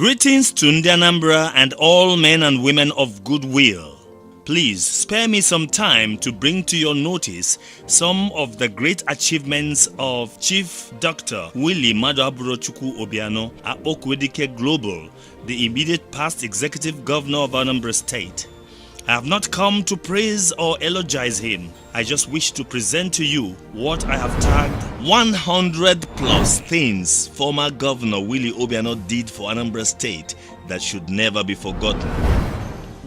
Greetings to Ndi Anambra and all men and women of goodwill. Please spare me some time to bring to your notice some of the great achievements of Chief Dr. Willie Obiano at Okwedike Global, the immediate past executive governor of Anambra State. I have not come to praise or eulogize him. I just wish to present to you what I have tagged 100 plus things former Governor Willie Obiano did for Anambra State that should never be forgotten.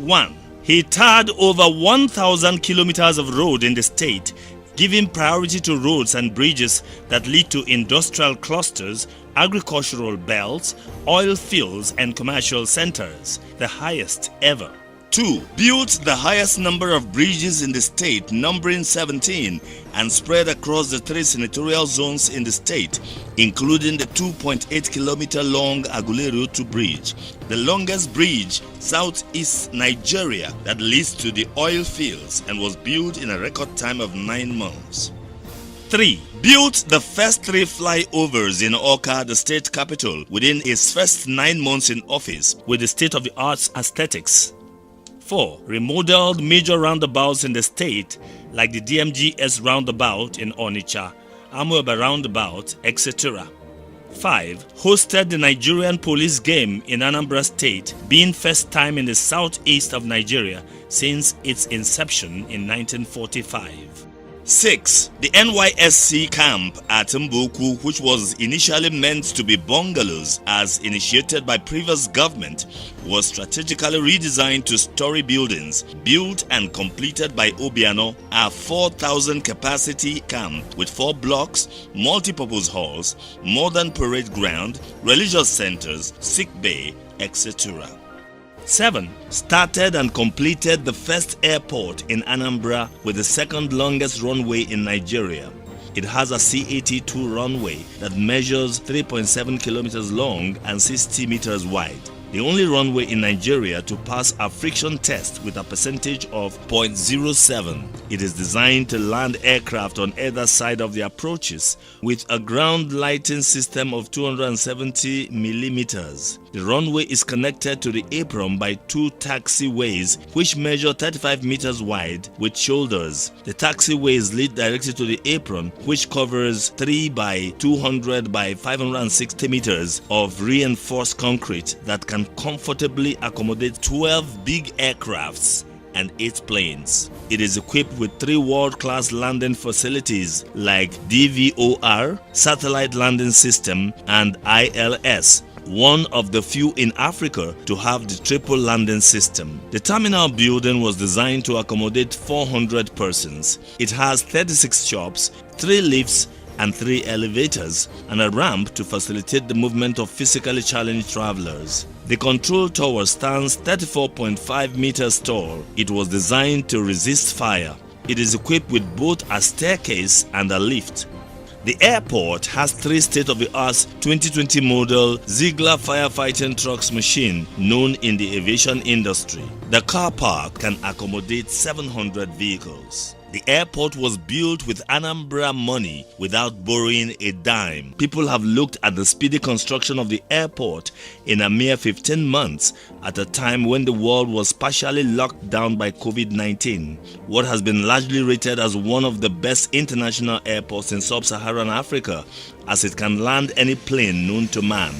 1. He tarred over 1,000 kilometers of road in the state, giving priority to roads and bridges that lead to industrial clusters, agricultural belts, oil fields and commercial centers, the highest ever. 2. Built the highest number of bridges in the state, numbering 17, and spread across the 3 senatorial zones in the state, including the 2.8 kilometer long Aguleri Bridge, the longest bridge southeast Nigeria that leads to the oil fields and was built in a record time of 9 months. 3. Built the first 3 flyovers in Awka, the state capital, within his first 9 months in office with the state-of-the-art aesthetics. 4. Remodeled major roundabouts in the state like the DMGS roundabout in Onitsha, Amoeba roundabout, etc. 5. Hosted the Nigerian police game in Anambra State, being first time in the southeast of Nigeria since its inception in 1945. 6. The NYSC camp at Mboku, which was initially meant to be bungalows as initiated by previous government, was strategically redesigned to story buildings, built and completed by Obiano, a 4,000 capacity camp with 4 blocks, multipurpose halls, modern parade ground, religious centers, sick bay, etc. 7. Started and completed the first airport in Anambra with the second longest runway in Nigeria. It has a CAT2 runway that measures 3.7 kilometers long and 60 meters wide. The only runway in Nigeria to pass a friction test with a percentage of 0.07. It is designed to land aircraft on either side of the approaches with a ground lighting system of 270 millimeters. The runway is connected to the apron by 2 taxiways which measure 35 meters wide with shoulders. The taxiways lead directly to the apron, which covers 3 by 200 by 560 meters of reinforced concrete that can comfortably accommodate 12 big aircrafts and 8 planes. It is equipped with 3 world-class landing facilities like DVOR, Satellite Landing System, and ILS, one of the few in Africa to have the triple landing system. The terminal building was designed to accommodate 400 persons. It has 36 shops, 3 lifts, and 3 elevators, and a ramp to facilitate the movement of physically challenged travelers. The control tower stands 34.5 meters tall. It was designed to resist fire. It is equipped with both a staircase and a lift. The airport has 3 state-of-the-art 2020 model Ziegler firefighting trucks machine known in the aviation industry. The car park can accommodate 700 vehicles. The airport was built with Anambra money without borrowing a dime. People have looked at the speedy construction of the airport in a mere 15 months at a time when the world was partially locked down by COVID-19. What has been largely rated as one of the best international airports in sub-Saharan Africa, as it can land any plane known to man.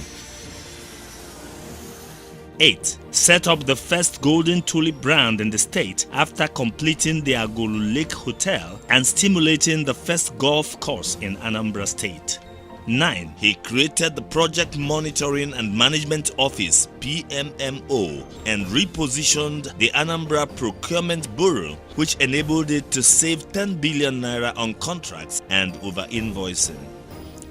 8. Set up the first Golden Tulip brand in the state after completing the Agolu Lake Hotel and stimulating the first golf course in Anambra State. 9. He created the Project Monitoring and Management Office (PMMO) and repositioned the Anambra Procurement Bureau, which enabled it to save 10 billion naira on contracts and over-invoicing.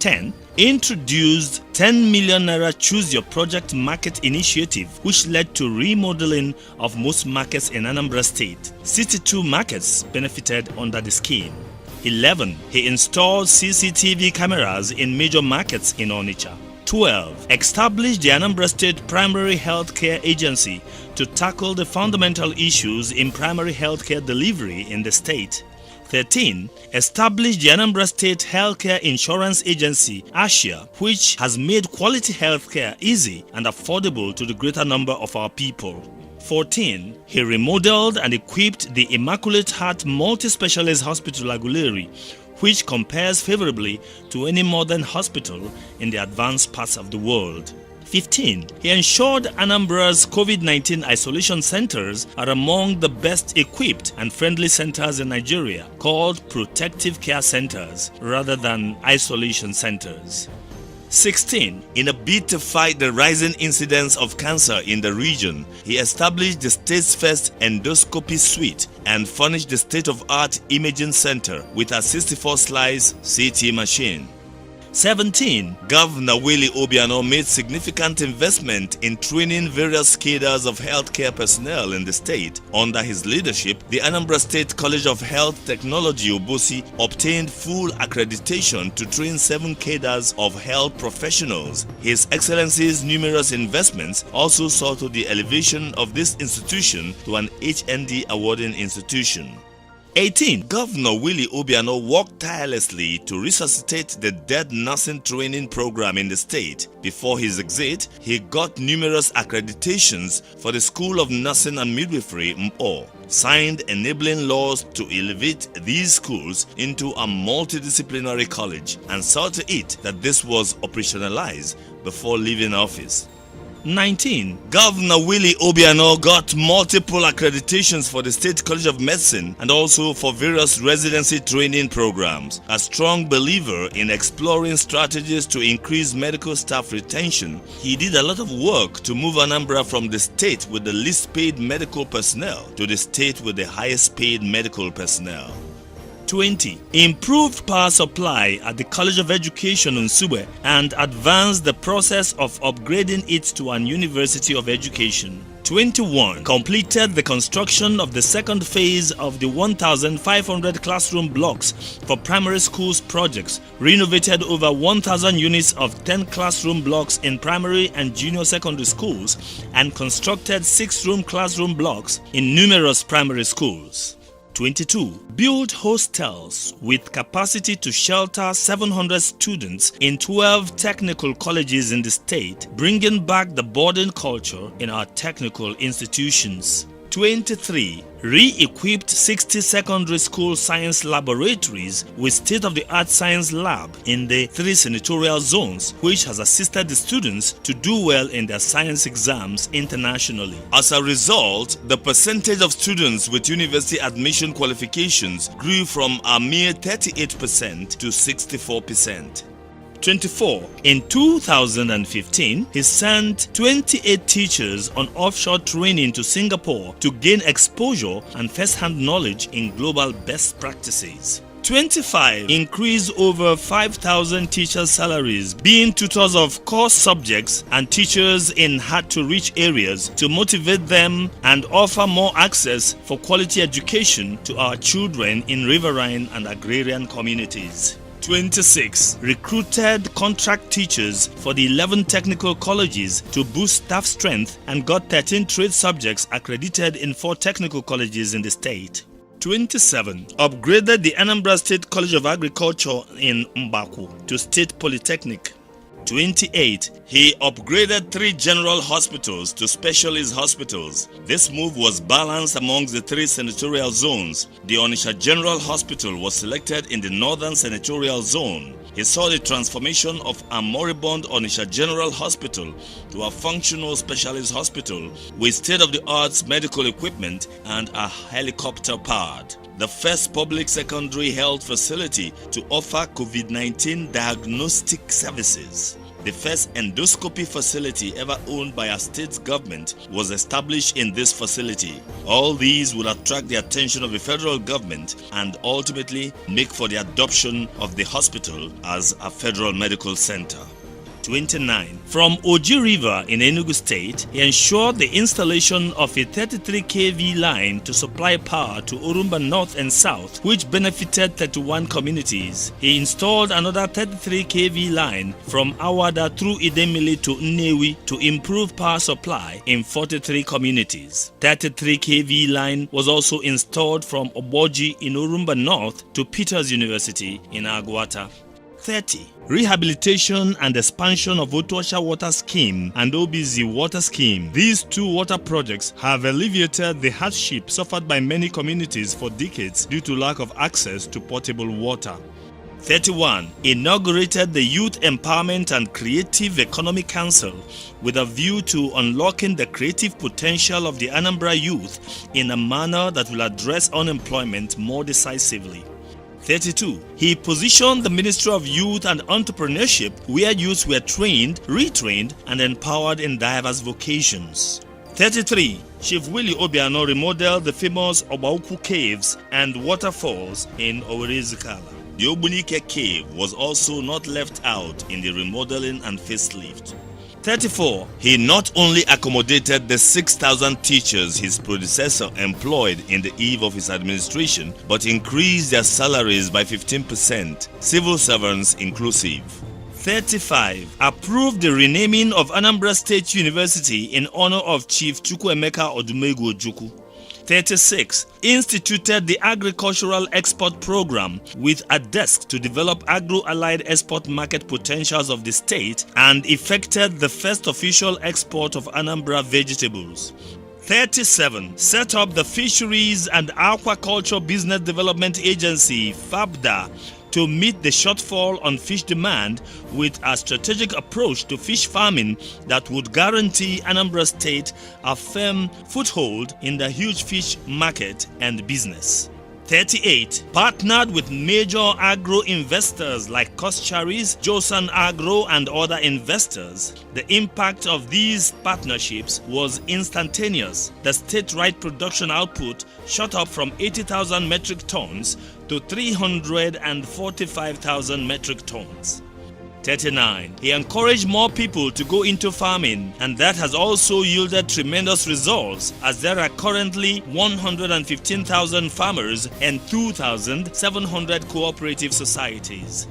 10. Introduced 10 million naira Choose Your Project Market initiative, which led to remodeling of most markets in Anambra State. 62 markets benefited under the scheme. 11. He installed CCTV cameras in major markets in Onitsha. 12. Established the Anambra State Primary Healthcare Agency to tackle the fundamental issues in primary healthcare delivery in the state. 13. Establish the Anambra State Healthcare Insurance Agency, ASHA, which has made quality healthcare easy and affordable to the greater number of our people. 14. He remodeled and equipped the Immaculate Heart Multi-Specialist Hospital Aguleri, which compares favorably to any modern hospital in the advanced parts of the world. 15. He ensured Anambra's COVID-19 isolation centers are among the best equipped and friendly centers in Nigeria, called protective care centers rather than isolation centers. 16. In a bid to fight the rising incidence of cancer in the region, he established the state's first endoscopy suite and furnished the state-of-art imaging center with a 64-slice CT machine. 17. Governor Willie Obiano made significant investment in training various cadres of healthcare personnel in the state. Under his leadership, the Anambra State College of Health Technology Obosi obtained full accreditation to train 7 cadres of health professionals. His Excellency's numerous investments also saw to the elevation of this institution to an HND awarding institution. 18. Governor Willie Obiano worked tirelessly to resuscitate the dead nursing training program in the state. Before his exit, he got numerous accreditations for the School of Nursing and Midwifery (MPO), signed enabling laws to elevate these schools into a multidisciplinary college, and saw to it that this was operationalized before leaving office. 19. Governor Willie Obiano got multiple accreditations for the State College of Medicine and also for various residency training programs. A strong believer in exploring strategies to increase medical staff retention, he did a lot of work to move Anambra from the state with the least paid medical personnel to the state with the highest paid medical personnel. 20. Improved power supply at the College of Education Nsugbe and advanced the process of upgrading it to an University of Education. 21. Completed the construction of the second phase of the 1,500 classroom blocks for primary schools projects, renovated over 1,000 units of 10 classroom blocks in primary and junior secondary schools, and constructed 6-room classroom blocks in numerous primary schools. 22. Build hostels with capacity to shelter 700 students in 12 technical colleges in the state, bringing back the boarding culture in our technical institutions. 23. Re-equipped 60 secondary school science laboratories with state-of-the-art science lab in the 3 senatorial zones, which has assisted the students to do well in their science exams internationally. As a result, the percentage of students with university admission qualifications grew from a mere 38% to 64%. 24. In 2015, he sent 28 teachers on offshore training to Singapore to gain exposure and first-hand knowledge in global best practices. 25. Increase over 5,000 teachers' salaries, being tutors of core subjects and teachers in hard-to-reach areas to motivate them and offer more access for quality education to our children in riverine and agrarian communities. 26. Recruited contract teachers for the 11 technical colleges to boost staff strength and got 13 trade subjects accredited in 4 technical colleges in the state. 27. Upgraded the Anambra State College of Agriculture in Mbaku to State Polytechnic. 28. He upgraded 3 general hospitals to specialist hospitals. This move was balanced amongst the 3 senatorial zones. The Onitsha General Hospital was selected in the northern senatorial zone. He saw the transformation of a moribund Onitsha General Hospital to a functional specialist hospital with state-of-the-art medical equipment and a helicopter pad. The first public secondary health facility to offer COVID-19 diagnostic services. The first endoscopy facility ever owned by a state government was established in this facility. All these will attract the attention of the federal government and ultimately make for the adoption of the hospital as a federal medical center. 29. From Oji River in Enugu State, he ensured the installation of a 33 kV line to supply power to Orumba North and South, which benefited 31 communities. He installed another 33 kV line from Awada through Idemili to Nnewi to improve power supply in 43 communities. 33 kV line was also installed from Oboji in Orumba North to Peters University in Agwata. 30. Rehabilitation and expansion of Otuasha Water Scheme and OBZ Water Scheme. These two water projects have alleviated the hardship suffered by many communities for decades due to lack of access to potable water. 31. Inaugurated the Youth Empowerment and Creative Economy Council with a view to unlocking the creative potential of the Anambra youth in a manner that will address unemployment more decisively. 32. He positioned the Ministry of Youth and Entrepreneurship where youths were trained, retrained, and empowered in diverse vocations. 33. Chief Willie Obiano remodeled the famous Obauku Caves and waterfalls in Owerri-Zikala. The Ogbunike Cave was also not left out in the remodeling and facelift. 34. He not only accommodated the 6,000 teachers his predecessor employed in the eve of his administration, but increased their salaries by 15%, civil servants inclusive. 35. Approved the renaming of Anambra State University in honor of Chief Chukwuemeka Odumegwu Ojukwu. 36. Instituted the Agricultural Export Program with a desk to develop agro-allied export market potentials of the state and effected the first official export of Anambra vegetables. 37. Set up the Fisheries and Aquaculture Business Development Agency, FABDA, to meet the shortfall on fish demand with a strategic approach to fish farming that would guarantee Anambra State a firm foothold in the huge fish market and business. 38. Partnered with major agro investors like Coscharis, Josan Agro and other investors. The impact of these partnerships was instantaneous. The statewide production output shot up from 80,000 metric tons to 345,000 metric tons. 39. He encouraged more people to go into farming, and that has also yielded tremendous results, as there are currently 115,000 farmers and 2,700 cooperative societies.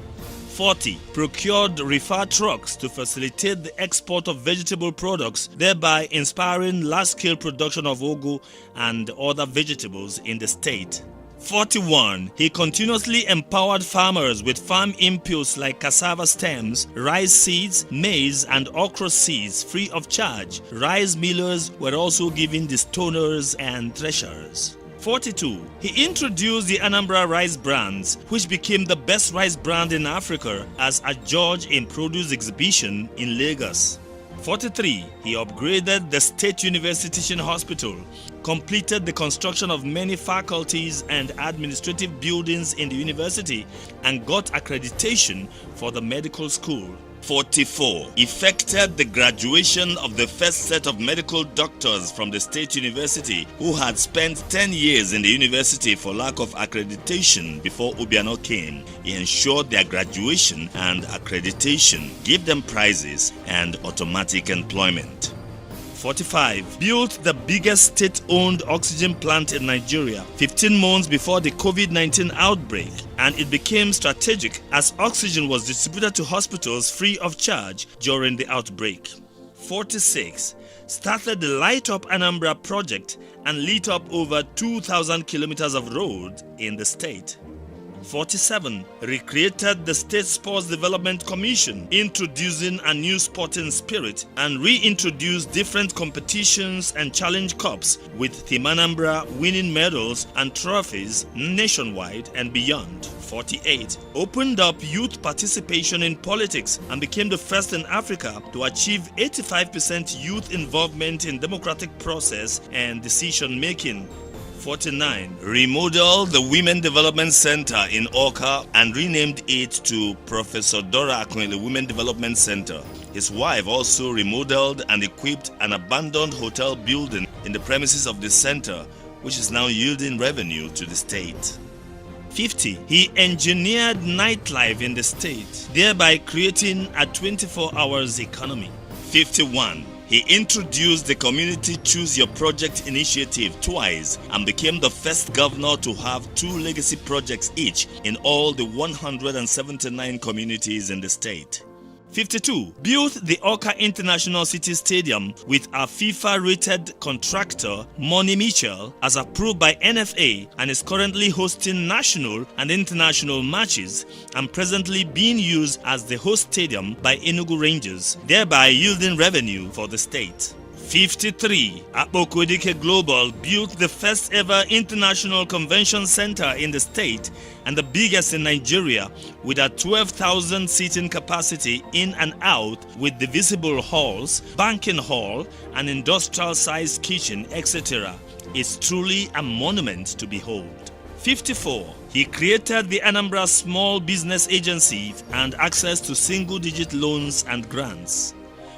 40. Procured reefer trucks to facilitate the export of vegetable products, thereby inspiring large-scale production of ugu and other vegetables in the state. 41. He continuously empowered farmers with farm inputs like cassava stems, rice seeds, maize and okra seeds free of charge. Rice millers were also given the stoners and threshers. 42. He introduced the Anambra Rice Brands, which became the best rice brand in Africa as a judge in produce exhibition in Lagos. 43. He upgraded the State University Teaching Hospital, completed the construction of many faculties and administrative buildings in the university, and got accreditation for the medical school. 44. Effected the graduation of the first set of medical doctors from the State University who had spent 10 years in the university for lack of accreditation before Obiano came. He ensured their graduation and accreditation, gave them prizes and automatic employment. 45. Built the biggest state-owned oxygen plant in Nigeria 15 months before the COVID-19 outbreak, and it became strategic as oxygen was distributed to hospitals free of charge during the outbreak. 46. Started the Light Up Anambra project and lit up over 2,000 kilometers of road in the state. 47. Recreated the State Sports Development Commission, introducing a new sporting spirit, and reintroduced different competitions and challenge cups with Team Anambra winning medals and trophies nationwide and beyond. 48. Opened up youth participation in politics and became the first in Africa to achieve 85% youth involvement in democratic process and decision making. 49. Remodeled the Women Development Center in Awka and renamed it to Professor Dora Akwele Women Development Center. His wife also remodeled and equipped an abandoned hotel building in the premises of the center, which is now yielding revenue to the state. 50. He engineered nightlife in the state, thereby creating a 24 hours economy. 51. He introduced the Community Choose Your Project initiative twice and became the first governor to have 2 legacy projects each in all the 179 communities in the state. 52. Built the Awka International City Stadium with a FIFA-rated contractor, Money Mitchell, as approved by NFA, and is currently hosting national and international matches and presently being used as the host stadium by Enugu Rangers, thereby yielding revenue for the state. 53. Akpokwedike Global built the first ever international convention center in the state and the biggest in Nigeria, with a 12,000 seating capacity in and out, with divisible halls, banking hall, an industrial-sized kitchen, etc. It's truly a monument to behold. 54. He created the Anambra Small Business Agency and access to single-digit loans and grants.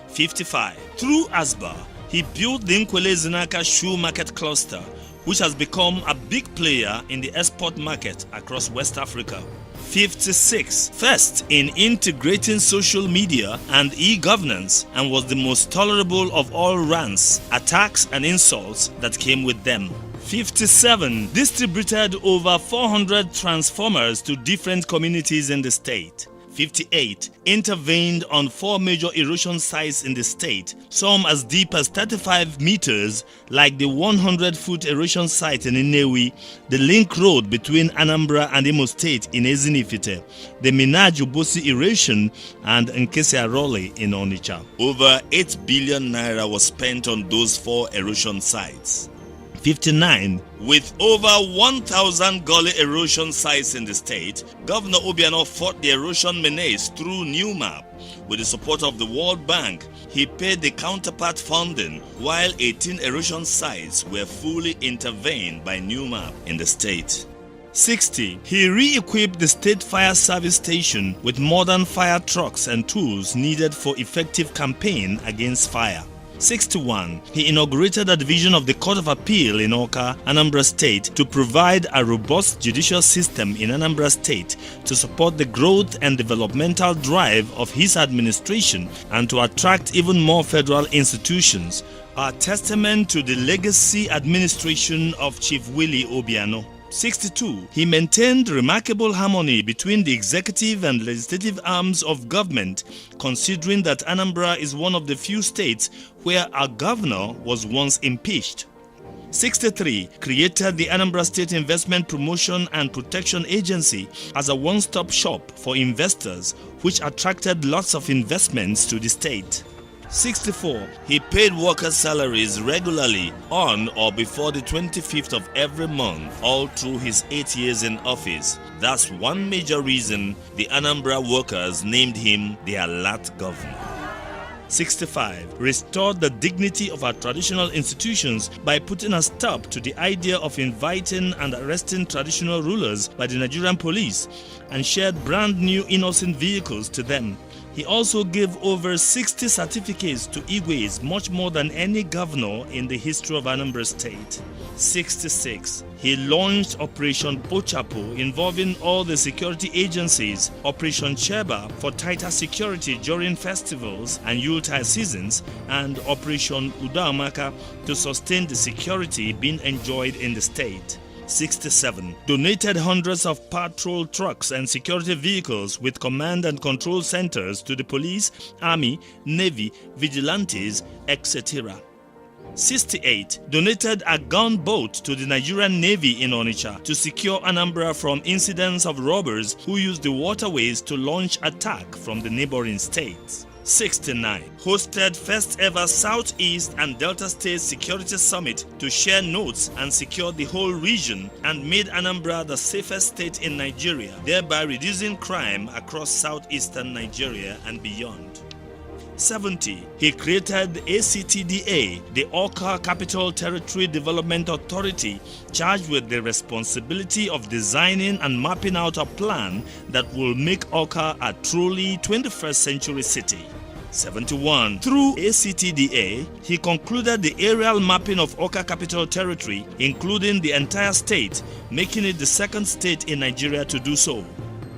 55. Through ASBA, he built the Nkwele Zinaka Shoe Market Cluster, which has become a big player in the export market across West Africa. 56. First in integrating social media and e-governance, and was the most tolerable of all rants, attacks and insults that came with them. 57. Distributed over 400 transformers to different communities in the state. 58. Intervened on 4 major erosion sites in the state, some as deep as 35 meters, like the 100-foot erosion site in Nnewi, the link road between Anambra and Imo State in Ezinifite, the Minaj Ubosi erosion, and Nkesi Arole in Onitsha. Over 8 billion naira was spent on those 4 erosion sites. 59. With over 1,000 gully erosion sites in the state, Governor Obiano fought the erosion menace through new map. With the support of the World Bank, he paid the counterpart funding, while 18 erosion sites were fully intervened by new map in the state. 60. He re-equipped the state fire service station with modern fire trucks and tools needed for effective campaign against fire. 61. He inaugurated a division of the Court of Appeal in Awka, Anambra State, to provide a robust judicial system in Anambra State to support the growth and developmental drive of his administration and to attract even more federal institutions, a testament to the legacy administration of Chief Willie Obiano. 62. He maintained remarkable harmony between the executive and legislative arms of government, considering that Anambra is one of the few states where a governor was once impeached. 63. Created the Anambra State Investment Promotion and Protection Agency as a one-stop shop for investors, which attracted lots of investments to the state. 64. He paid workers' salaries regularly on or before the 25th of every month all through his 8 years in office. That's one major reason the Anambra workers named him the alert governor. 65. Restored the dignity of our traditional institutions by putting a stop to the idea of inviting and arresting traditional rulers by the Nigerian police, and shared brand new innocent vehicles to them. He also gave over 60 certificates to Igwes, much more than any governor in the history of Anambra State. 66. He launched Operation Pochapo, involving all the security agencies, Operation Cheba for tighter security during festivals and Yuletide seasons, and Operation Udamaka to sustain the security being enjoyed in the state. 67. Donated hundreds of patrol trucks and security vehicles with command and control centers to the police, army, navy, vigilantes, etc. 68. Donated a gunboat to the Nigerian Navy in Onitsha to secure Anambra from incidents of robbers who used the waterways to launch attack from the neighboring states. 69. Hosted first ever Southeast and Delta State Security Summit to share notes and secure the whole region, and made Anambra the safest state in Nigeria, thereby reducing crime across southeastern Nigeria and beyond. 70. He created ACTDA, the Awka Capital Territory Development Authority, charged with the responsibility of designing and mapping out a plan that will make Awka a truly 21st century city. 71. Through ACTDA, he concluded the aerial mapping of Awka Capital Territory, including the entire state, making it the second state in Nigeria to do so.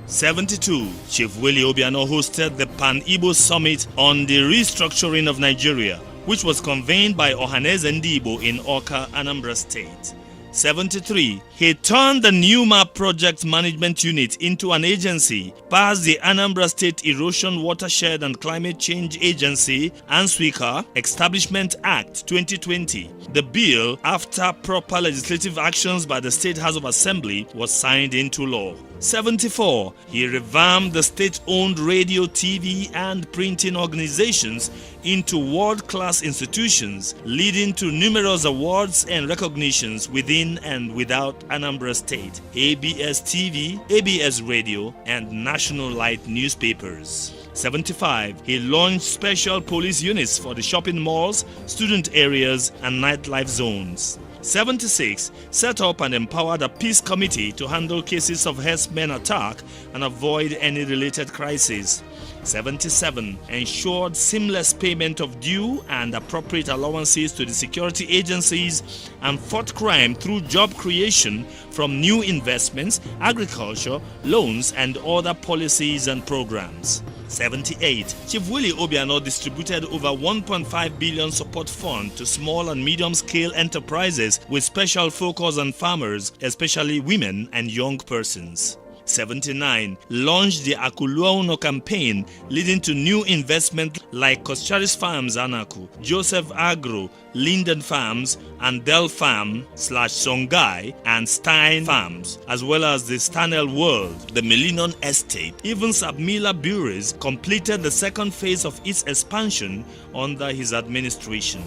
72. Chief Willie Obiano hosted the Pan-Igbo Summit on the restructuring of Nigeria, which was convened by Ohaneze Ndigbo in Awka, Anambra State. 73. He turned the New Map Project Management Unit into an agency, passed the Anambra State Erosion Watershed and Climate Change Agency (ANSWICA) Establishment Act 2020. The bill, after proper legislative actions by the State House of Assembly, was signed into law. 74. He revamped the state-owned radio, TV, and printing organizations into world-class institutions, leading to numerous awards and recognitions within and without Anambra State, ABS TV, ABS Radio, and National Light newspapers. 75. He launched special police units for the shopping malls, student areas, and nightlife zones. 76. Set up and empowered a peace committee to handle cases of herdsmen attack and avoid any related crises. 77. Ensured seamless payment of due and appropriate allowances to the security agencies and fought crime through job creation from new investments, agriculture, loans, and other policies and programs. 78. Chief Willie Obiano distributed over 1.5 billion support fund to small and medium-scale enterprises with special focus on farmers, especially women and young persons. 79. Launched the Akuluauno campaign, leading to new investment like Koscharis Farms Anaku, Joseph Agro, Linden Farms, and Dell Farm / Songhai and Stein Farms, as well as the Stanel World, the Millennium Estate. Even Sabmila Breweries completed the second phase of its expansion under his administration.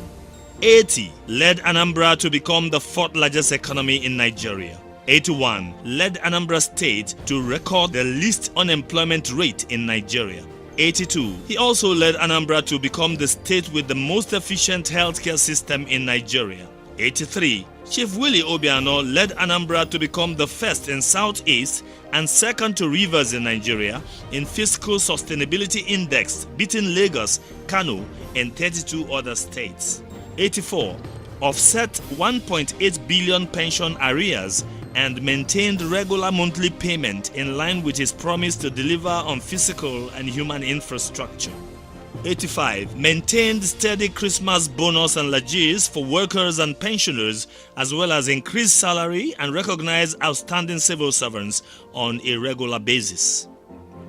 80. Led Anambra to become the fourth largest economy in Nigeria. 81. Led Anambra State to record the least unemployment rate in Nigeria. 82. He also led Anambra to become the state with the most efficient healthcare system in Nigeria. 83. Chief Willie Obiano led Anambra to become the first in Southeast and second to Rivers in Nigeria in Fiscal Sustainability Index, beating Lagos, Kano, and 32 other states. 84. Offset 1.8 billion pension arrears and maintained regular monthly payment in line with his promise to deliver on physical and human infrastructure. 85. Maintained steady Christmas bonus and legacies for workers and pensioners, as well as increased salary and recognized outstanding civil servants on a regular basis.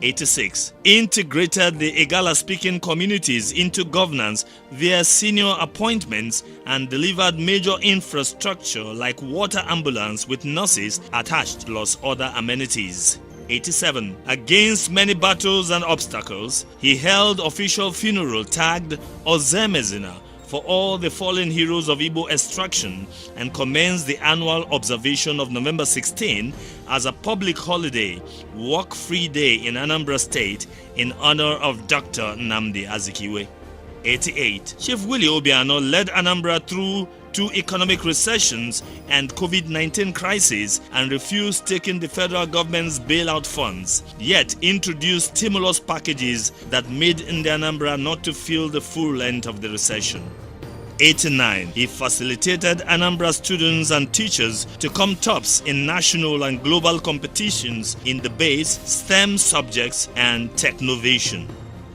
86. Integrated the Igala-speaking communities into governance via senior appointments and delivered major infrastructure like water ambulance with nurses attached plus other amenities. 87. Against many battles and obstacles, he held official funeral tagged Ozemezina for all the fallen heroes of Igbo extraction and commenced the annual observation of November 16 as a public holiday, work-free day in Anambra State in honor of Dr. Nnamdi Azikiwe. 88. Chief Willie Obiano led Anambra through 2 economic recessions and COVID-19 crisis and refused taking the federal government's bailout funds, yet introduced stimulus packages that made Anambra not to feel the full length of the recession. 89. He facilitated Anambra students and teachers to come tops in national and global competitions in the base, STEM subjects, and technovation.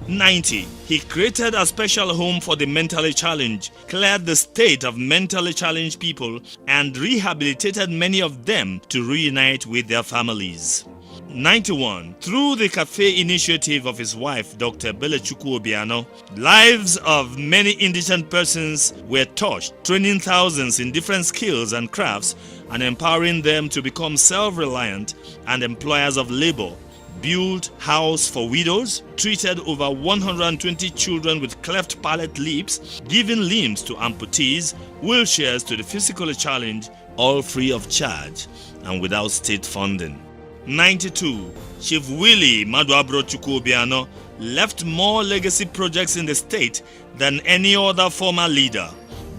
90. He created a special home for the mentally challenged, cleared the state of mentally challenged people, and rehabilitated many of them to reunite with their families. 91. Through the cafe initiative of his wife, Dr. Belechukwu Obiano, lives of many indigent persons were touched, training thousands in different skills and crafts and empowering them to become self-reliant and employers of labor. Built house for widows, treated over 120 children with cleft palate lips, given limbs to amputees, wheelchairs to the physically challenged, all free of charge and without state funding. 92. Chief Willie Maduabrochukwu Obiano left more legacy projects in the state than any other former leader,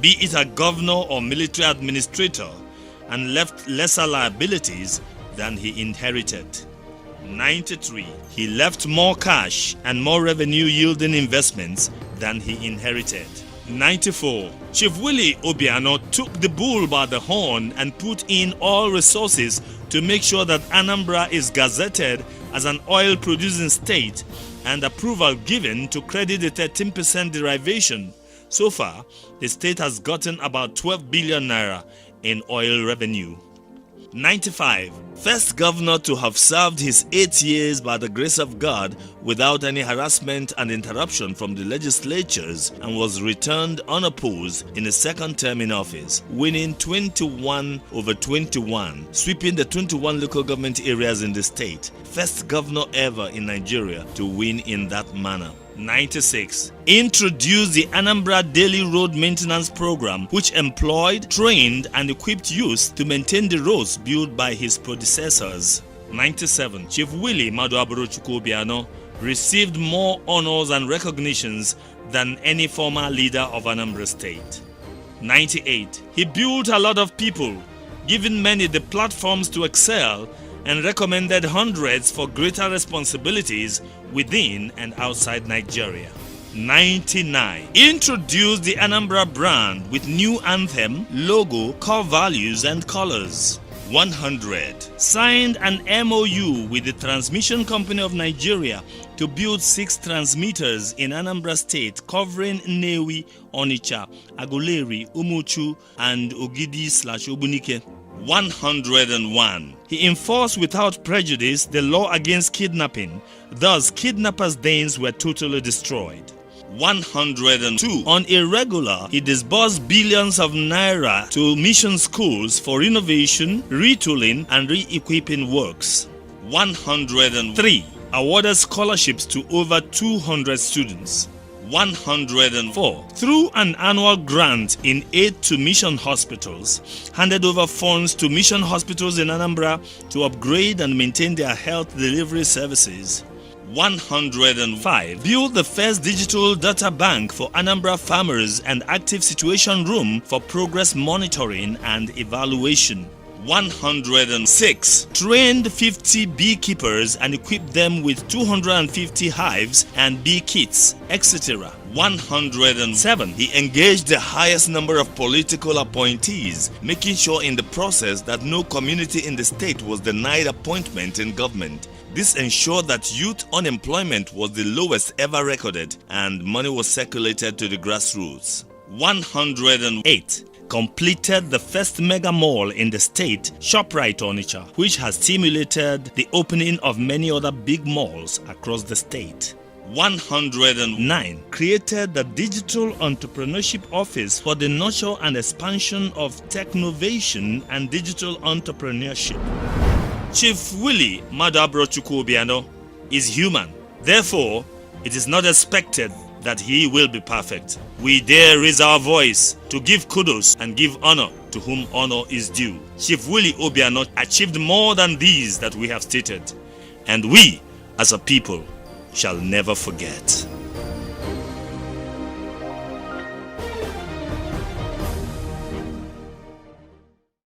be it a governor or military administrator, and left lesser liabilities than he inherited. 93. He left more cash and more revenue yielding investments than he inherited. 94. Chief Willie Obiano took the bull by the horn and put in all resources to make sure that Anambra is gazetted as an oil-producing state and approval given to credit the 13% derivation. So far, the state has gotten about 12 billion naira in oil revenue. 95. First governor to have served his 8 years by the grace of God without any harassment and interruption from the legislatures, and was returned unopposed in his second term in office, winning 21 over 21, sweeping the 21 local government areas in the state. First governor ever in Nigeria to win in that manner. 96. Introduced the Anambra Daily Road Maintenance Program, which employed, trained, and equipped youth to maintain the roads built by his predecessors. 97. Chief Willie Obiano received more honors and recognitions than any former leader of Anambra State. 98. He built a lot of people, giving many the platforms to excel, and recommended hundreds for greater responsibilities within and outside Nigeria. 99. Introduced the Anambra brand with new anthem, logo, core values and colors. 100. Signed an MOU with the Transmission Company of Nigeria to build 6 transmitters in Anambra State covering Nnewi, Onitsha, Aguleri, Umuchu and Ogidi/Obunike. 101. He enforced without prejudice the law against kidnapping. Thus, kidnappers' dens were totally destroyed. 102. On a regular, he disbursed billions of naira to mission schools for renovation, retooling, and re-equipping works. 103. Awarded scholarships to over 200 students. 104. Through an annual grant in aid to mission hospitals, handed over funds to mission hospitals in Anambra to upgrade and maintain their health delivery services. 105. Built the first digital data bank for Anambra farmers and active situation room for progress monitoring and evaluation. 106. Trained 50 beekeepers and equipped them with 250 hives and bee kits, etc. 107. He engaged the highest number of political appointees, making sure in the process that no community in the state was denied appointment in government. This ensured that youth unemployment was the lowest ever recorded and money was circulated to the grassroots. 108. Completed the first mega mall in the state, ShopRite Onitsha, which has stimulated the opening of many other big malls across the state. 109. Created the Digital Entrepreneurship Office for the nurture and expansion of technovation and digital entrepreneurship. Chief Willie Obiano is human. Therefore, it is not expected that he will be perfect. We dare raise our voice to give kudos and give honor to whom honor is due. Chief Willie Obiano achieved more than these that we have stated, and we, as a people, shall never forget.